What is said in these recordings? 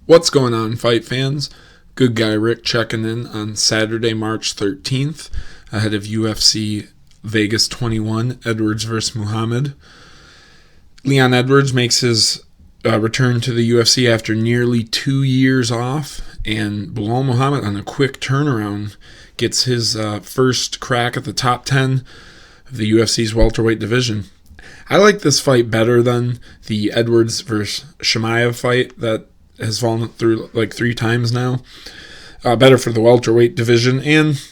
What's going on, fight fans? Good guy Rick checking in on Saturday, March 13th, ahead of UFC Vegas 21, Edwards vs. Muhammad. Leon Edwards makes his return to the UFC after nearly 2 years off, and BELAL Muhammad, on a quick turnaround, gets his first crack at the top 10 of the UFC's welterweight division. I like this fight better than the Edwards versus Chimaev fight that has fallen through like 3 times now. Better for the welterweight division, and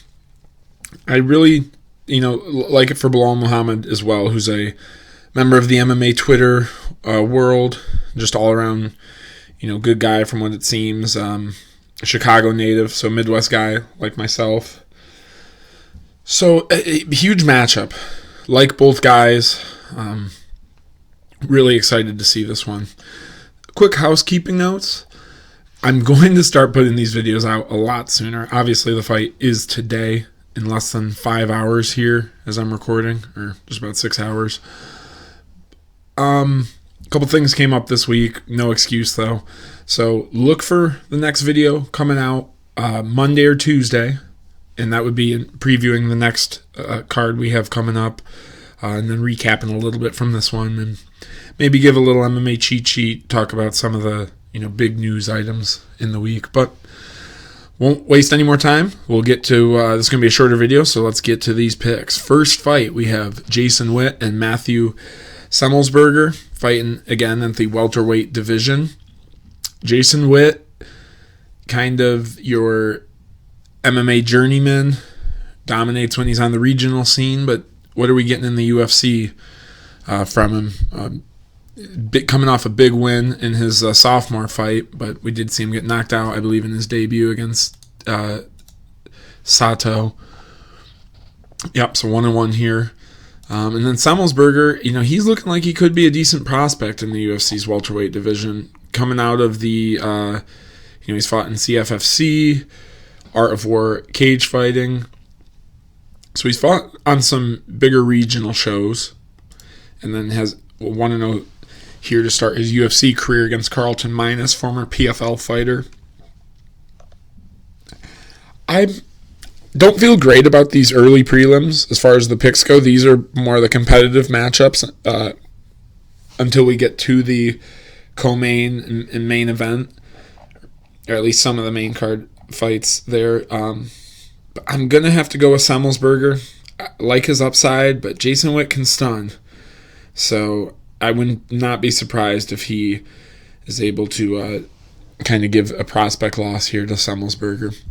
I really, like it for BELAL Muhammad as well, who's a member of the MMA Twitter world, just all around, good guy from what it seems. Chicago native, so Midwest guy like myself. So a huge matchup. Like both guys, really excited to see this one. Quick housekeeping notes. I'm going to start putting these videos out a lot sooner. Obviously, the fight is today, in less than 5 hours here as I'm recording, or just about 6 hours. A couple things came up this week. No excuse, though. So look for the next video coming out Monday or Tuesday, and that would be previewing the next card we have coming up, and then recapping a little bit from this one, and maybe give a little MMA cheat sheet, talk about some of the big news items in the week. But won't waste any more time. We'll get to this is going to be a shorter video, so let's get to these picks. First fight, we have Jason Witt and Matthew Semelsberger fighting again at the welterweight division. Jason Witt, kind of your MMA journeyman, dominates when he's on the regional scene, but what are we getting in the UFC from him? Coming off a big win in his sophomore fight, but we did see him get knocked out, I believe, in his debut against Sato. Yep, so 1-1 here. And then Semelsberger, he's looking like he could be a decent prospect in the UFC's welterweight division. Coming out of the, he's fought in CFFC, Art of War cage fighting. So he's fought on some bigger regional shows, and then has 1-0 here to start his UFC career against Carlton Minus, former PFL fighter. I don't feel great about these early prelims as far as the picks go. These are more the competitive matchups until we get to the co-main and main event, or at least some of the main card fights there. But I'm going to have to go with Semelsberger. I like his upside, but Jason Witt can stun. So I would not be surprised if he is able to kind of give a prospect loss here to Semelsberger.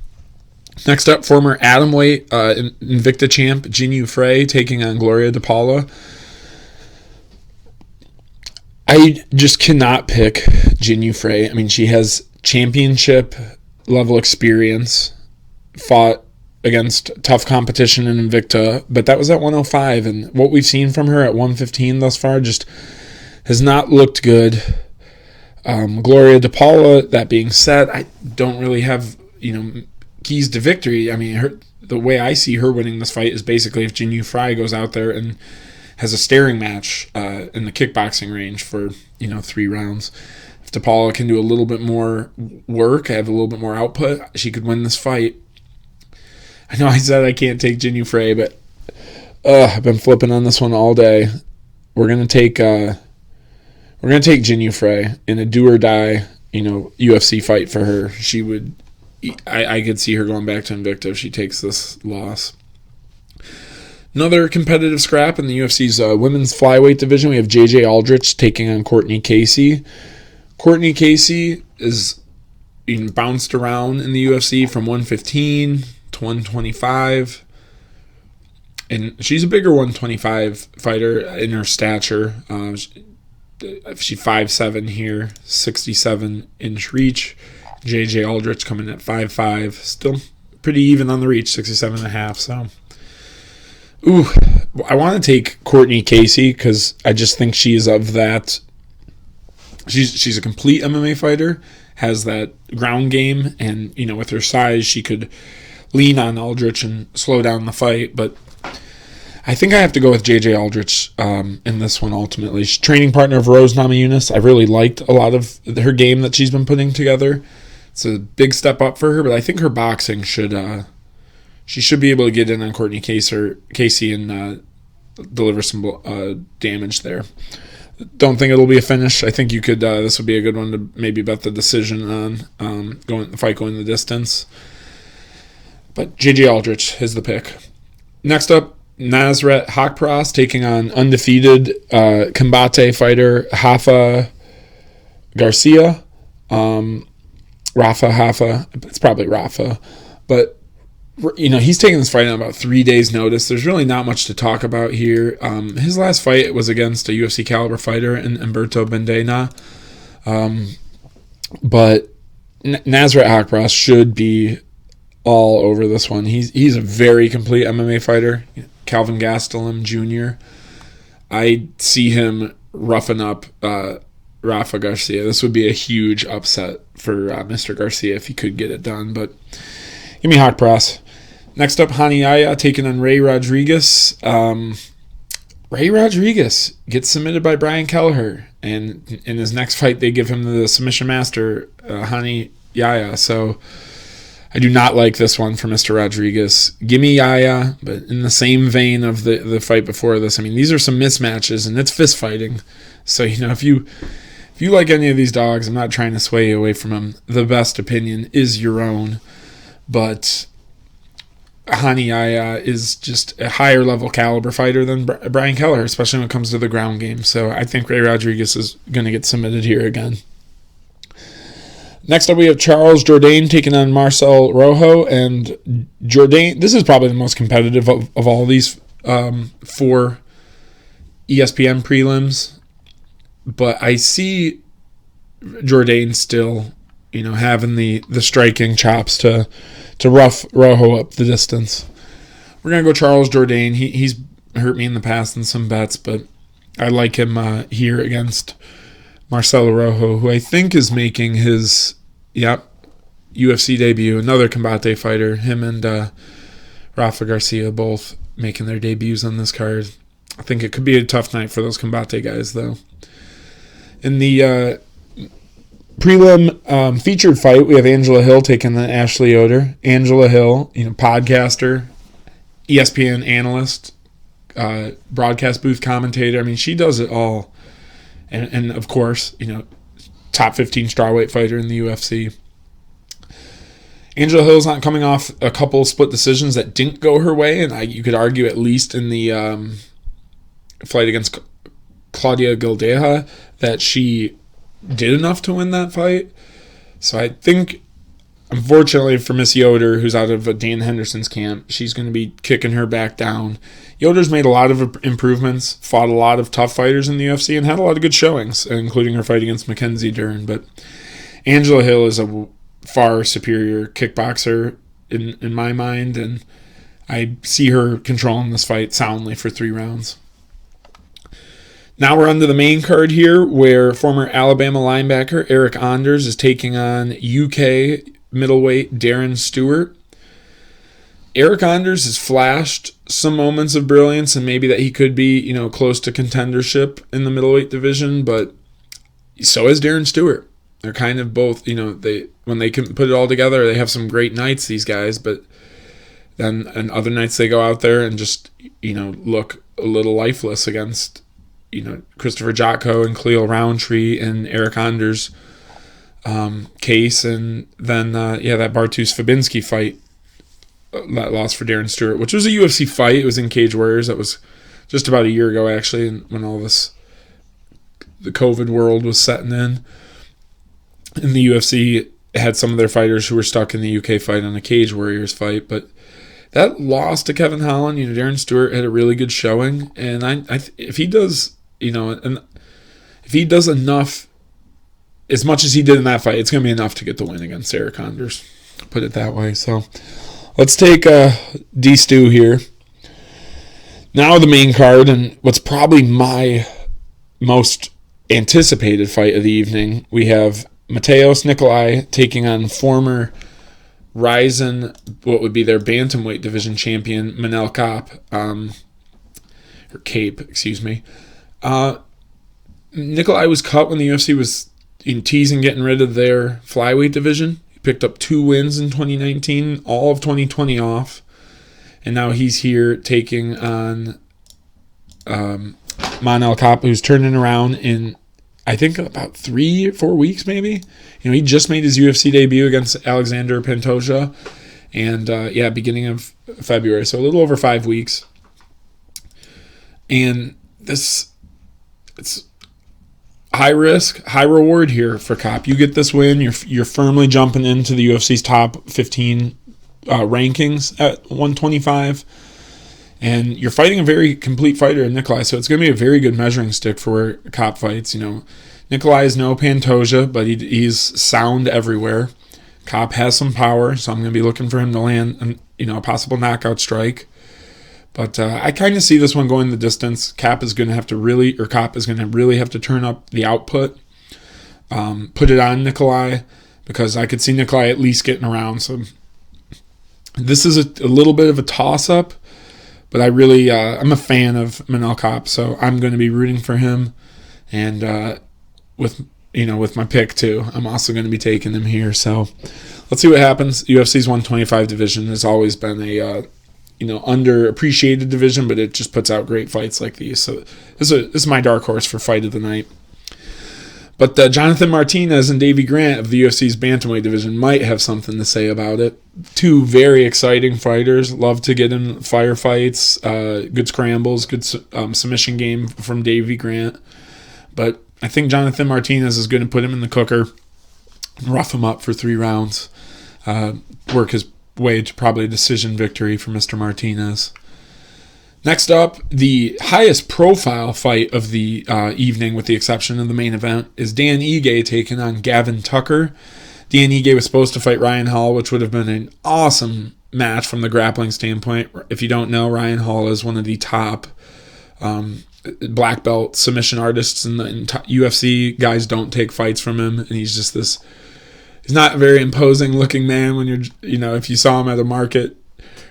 Next up, former atomweight Invicta champ Jinyu Frey taking on Gloria DePaula. I just cannot pick Jinyu Frey. I mean, she has championship level experience, fought against tough competition in Invicta, but that was at 105, and what we've seen from her at 115 thus far just has not looked good. Gloria DePaula, that being said, I don't really have keys to victory. I mean, the way I see her winning this fight is basically if Jinyu Frey goes out there and has a staring match in the kickboxing range for 3 rounds. If DePaula can do a little bit more work, have a little bit more output, she could win this fight. I know I said I can't take Jinyu Frey, but I've been flipping on this one all day. We're gonna take Jinyu Frey in a do or die, UFC fight for her. She would, I could see her going back to Invicta if she takes this loss. Another competitive scrap in the UFC's women's flyweight division. We have JJ Aldrich taking on Courtney Casey. Courtney Casey is bounced around in the UFC from 115 to 125, and she's a bigger 125 fighter in her stature. She's 5'7" here, 67-inch reach. JJ Aldrich coming at 5'5", still pretty even on the reach, 67.5. So, I want to take Courtney Casey because I just think she is of that. She's a complete MMA fighter, has that ground game, and with her size, she could lean on Aldrich and slow down the fight. But I think I have to go with J.J. Aldrich in this one ultimately. She's training partner of Rose Namajunas. I really liked a lot of her game that she's been putting together. It's a big step up for her, but I think her boxing she should be able to get in on Courtney Casey and deliver some damage there. Don't think it'll be a finish. I think you could. This would be a good one to maybe bet the decision on the fight going the distance. But J.J. Aldrich is the pick. Next up, Nasrat Haqparast taking on undefeated Combate fighter Rafa Garcia. Rafa. It's probably Rafa. But, he's taking this fight on about 3 days' notice. There's really not much to talk about here. His last fight was against a UFC caliber fighter in Humberto Bendena. But Nasrat Haqparast should be all over this one. He's a very complete MMA fighter. Calvin Gastelum Jr. I see him roughing up Rafa Garcia. This would be a huge upset for Mr. Garcia if he could get it done. But give me Haqparast. Next up, Hani Yahya taking on Ray Rodriguez. Ray Rodriguez gets submitted by Brian Kelleher, and in his next fight, they give him the submission master, Hani Yahya. So I do not like this one for Mr. Rodriguez. Give me Yahya, but in the same vein of the fight before this. I mean, these are some mismatches, and it's fist fighting. So, if you like any of these dogs, I'm not trying to sway you away from them. The best opinion is your own. But Hani Yahya is just a higher level caliber fighter than Brian Kelleher, especially when it comes to the ground game. So I think Ray Rodriguez is going to get submitted here again. Next up, we have Charles Jourdain taking on Marcel Rojo. And Jourdain, this is probably the most competitive of all these 4 ESPN prelims. But I see Jourdain still, having the striking chops to rough Rojo up the distance. We're going to go Charles Jourdain. He's hurt me in the past in some bets, but I like him here against Marcelo Rojo, who I think is making his UFC debut. Another Combate fighter. Him and Rafa Garcia both making their debuts on this card. I think it could be a tough night for those Combate guys, though. In the prelim featured fight, we have Angela Hill taking on Ashley Yoder. Angela Hill, podcaster, ESPN analyst, broadcast booth commentator. I mean, she does it all. And of course, top 15 strawweight fighter in the UFC. Angela Hill's not coming off a couple split decisions that didn't go her way, and you could argue at least in the fight against Claudia Gildeja that she did enough to win that fight. So I think, unfortunately for Miss Yoder, who's out of Dan Henderson's camp, she's going to be kicking her back down. Yoder's made a lot of improvements, fought a lot of tough fighters in the UFC, and had a lot of good showings, including her fight against Mackenzie Dern. But Angela Hill is a far superior kickboxer in my mind, and I see her controlling this fight soundly for 3 rounds. Now we're on to the main card here, where former Alabama linebacker Eric Anders is taking on UK middleweight Darren Stewart. Eric Anders has flashed some moments of brilliance, and maybe that he could be, close to contendership in the middleweight division, but so is Darren Stewart. They're kind of both, when they can put it all together, they have some great nights, these guys, but then and other nights they go out there and just, look a little lifeless against Christopher Jotko and Khalil Roundtree and Eric Anders' case, and then that Bartosz Fabinski fight that lost for Darren Stewart, which was a UFC fight. It was in Cage Warriors. That was just about a year ago, actually, when all this the COVID world was setting in. And the UFC had some of their fighters who were stuck in the UK fight on a Cage Warriors fight, but that loss to Kevin Holland, Darren Stewart had a really good showing, and if he does. And if he does enough, as much as he did in that fight, it's going to be enough to get the win against Eric Anders. Put it that way. So let's take D-Stew here. Now the main card, and what's probably my most anticipated fight of the evening, we have Mateos Nikolai taking on former Ryzen, what would be their bantamweight division champion, Manel Kape. or Cape, excuse me. Nikolai was cut when the UFC was teasing getting rid of their flyweight division. He picked up 2 wins in 2019, all of 2020 off. And now he's here taking on Manel Kape, who's turning around in, I think, about 3 or 4 weeks maybe. He just made his UFC debut against Alexander Pantoja. And, beginning of February. So a little over 5 weeks. And it's high risk, high reward here for Kape. You get this win, you're firmly jumping into the UFC's top 15 rankings at 125, and you're fighting a very complete fighter in Nikolai. So it's going to be a very good measuring stick for where Kape fights. Nikolai is no Pantoja, but he's sound everywhere. Kape has some power, so I'm going to be looking for him to land a possible knockout strike. But I kind of see this one going the distance. Kape is going to really have to turn up the output, put it on Nikolai, because I could see Nikolai at least getting around. So this is a little bit of a toss-up, but I'm a fan of Manel Kape, so I'm going to be rooting for him. And with my pick too, I'm also going to be taking him here. So let's see what happens. UFC's 125 division has always been a underappreciated division, but it just puts out great fights like these. So this is my dark horse for fight of the night. But Jonathan Martinez and Davey Grant of the UFC's bantamweight division might have something to say about it. 2 very exciting fighters. Love to get in firefights, good scrambles, good submission game from Davey Grant. But I think Jonathan Martinez is going to put him in the cooker, rough him up for 3 rounds, work his way to probably a decision victory for Mr. Martinez. Next up, the highest profile fight of the evening, with the exception of the main event, is Dan Ige taking on Gavin Tucker. Dan Ige was supposed to fight Ryan Hall, which would have been an awesome match from the grappling standpoint. If you don't know, Ryan Hall is one of the top black belt submission artists in the UFC. Guys don't take fights from him, and he's just this. He's not a very imposing looking man when if you saw him at a market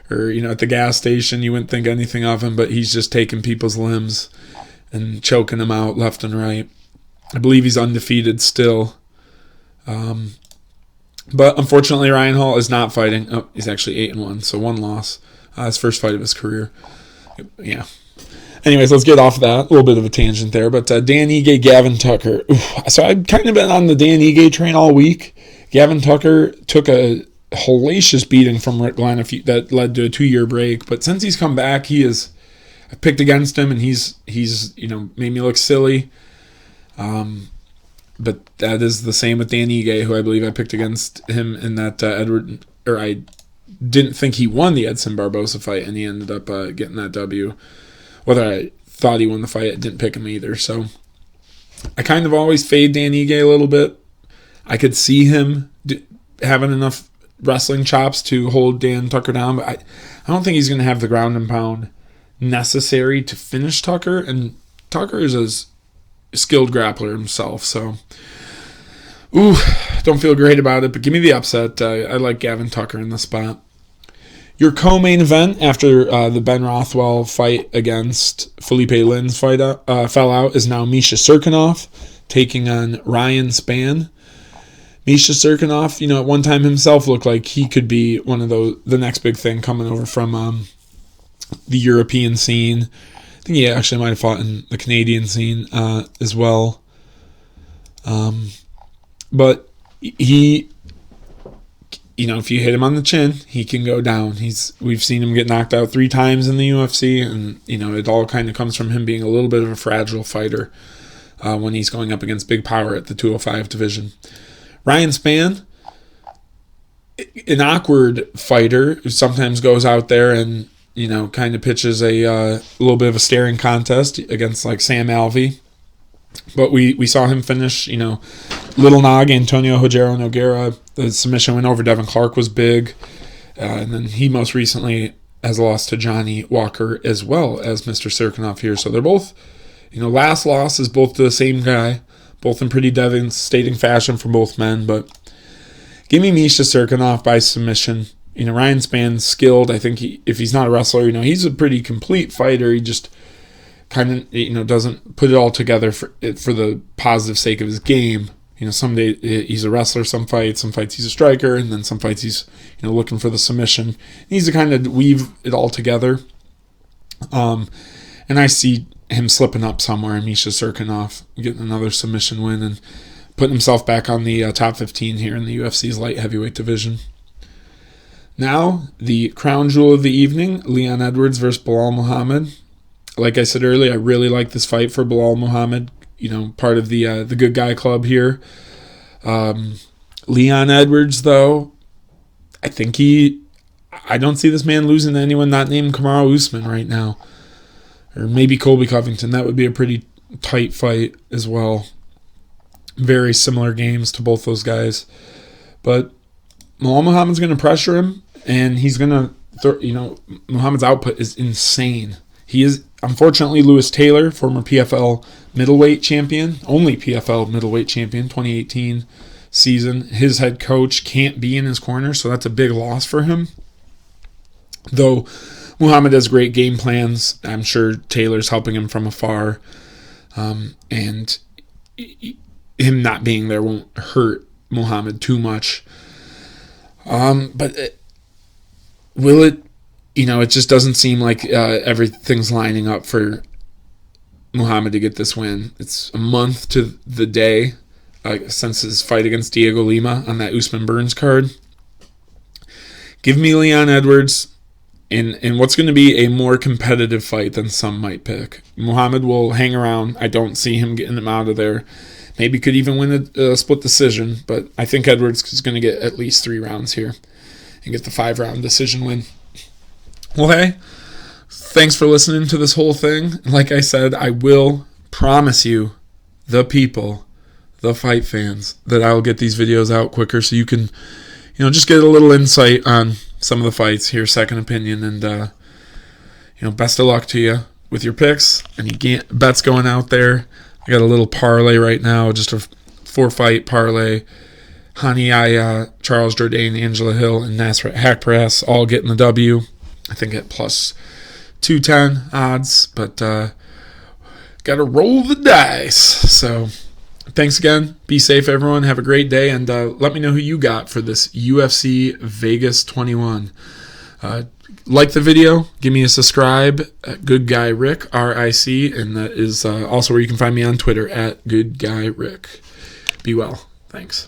or, at the gas station, you wouldn't think anything of him, but he's just taking people's limbs and choking them out left and right. I believe he's undefeated still. But unfortunately, Ryan Hall is not fighting. Oh, he's actually 8-1, so 1 loss. His first fight of his career. Yeah. Anyways, let's get off that. A little bit of a tangent there. But Dan Ige, Gavin Tucker. So I've kind of been on the Dan Ige train all week. Gavin Tucker took a hellacious beating from Rick Glenn that led to a 2-year break. But since he's come back, I picked against him, and he's made me look silly. But that is the same with Dan Ige, who I believe I picked against him in that I didn't think he won the Edson Barbosa fight, and he ended up getting that W. Whether I thought he won the fight, I didn't pick him either. So I kind of always fade Dan Ige a little bit. I could see him having enough wrestling chops to hold Dan Tucker down, but I don't think he's going to have the ground and pound necessary to finish Tucker, and Tucker is a skilled grappler himself, so don't feel great about it, but give me the upset. I like Gavin Tucker in the spot. Your co-main event after the Ben Rothwell fight against Felipe Lin's fell out is now Misha Cirkunov taking on Ryan Spann. Misha Cirkunov, at one time himself looked like he could be one of the next big thing coming over from the European scene. I think he actually might have fought in the Canadian scene as well. But he, if you hit him on the chin, he can go down. We've seen him get knocked out 3 times in the UFC, and it all kind of comes from him being a little bit of a fragile fighter when he's going up against big power at the 205 division. Ryan Spann, an awkward fighter who sometimes goes out there and kind of pitches a little bit of a staring contest against like Sam Alvey. But we saw him finish, Little Nog, Antonio Hojero Nogueira. The submission win over Devin Clark was big. And then he most recently has lost to Johnny Walker as well as Mr. Cirkunov here. So they're both, last loss is both to the same guy, both in pretty devastating fashion for both men. But give me Misha Cirkunov by submission. Ryan Spann's skilled. I think if he's not a wrestler, he's a pretty complete fighter. He just kind of, doesn't put it all together for the positive sake of his game. Some day he's a wrestler, some fights he's a striker, and then some fights he's, looking for the submission. He needs to kind of weave it all together. And I see him slipping up somewhere, and Misha Cirkunov getting another submission win and putting himself back on the top 15 here in the UFC's light heavyweight division. Now, the crown jewel of the evening, Leon Edwards versus Belal Muhammad. Like I said earlier, I really like this fight for Belal Muhammad. Part of the good guy club here. Leon Edwards, though, I don't see this man losing to anyone not named Kamaru Usman right now. Or maybe Colby Covington. That would be a pretty tight fight as well. Very similar games to both those guys. But Belal Muhammad's going to pressure him, and he's going to, Muhammad's output is insane. He is, unfortunately, Lewis Taylor, former PFL middleweight champion, only PFL middleweight champion, 2018 season. His head coach can't be in his corner, so that's a big loss for him. Though Muhammad has great game plans, I'm sure Taylor's helping him from afar, and him not being there won't hurt Muhammad too much. But will it? It just doesn't seem like everything's lining up for Muhammad to get this win. It's a month to the day since his fight against Diego Lima on that Usman Burns card. Give me Leon Edwards in what's going to be a more competitive fight than some might pick. Muhammad will hang around. I don't see him getting him out of there. Maybe could even win a split decision, but I think Edwards is going to get at least 3 rounds here and get the 5-round decision win. Well, hey, thanks for listening to this whole thing. Like I said, I will promise you, the people, the fight fans, that I will get these videos out quicker so you can, just get a little insight on some of the fights, hear second opinion, and, best of luck to you with your picks. Any bets going out there? I got a little parlay right now, just a 4-fight parlay. Hani, Charles Jourdain, Angela Hill, and Nasrat Haqparast all getting the W. I think at plus 210 odds, but got to roll the dice. So thanks again. Be safe, everyone. Have a great day, and let me know who you got for this UFC Vegas 21. Like the video, give me a subscribe at Good Guy Rick, RIC, and that is also where you can find me on Twitter at Good Guy Rick. Be well. Thanks.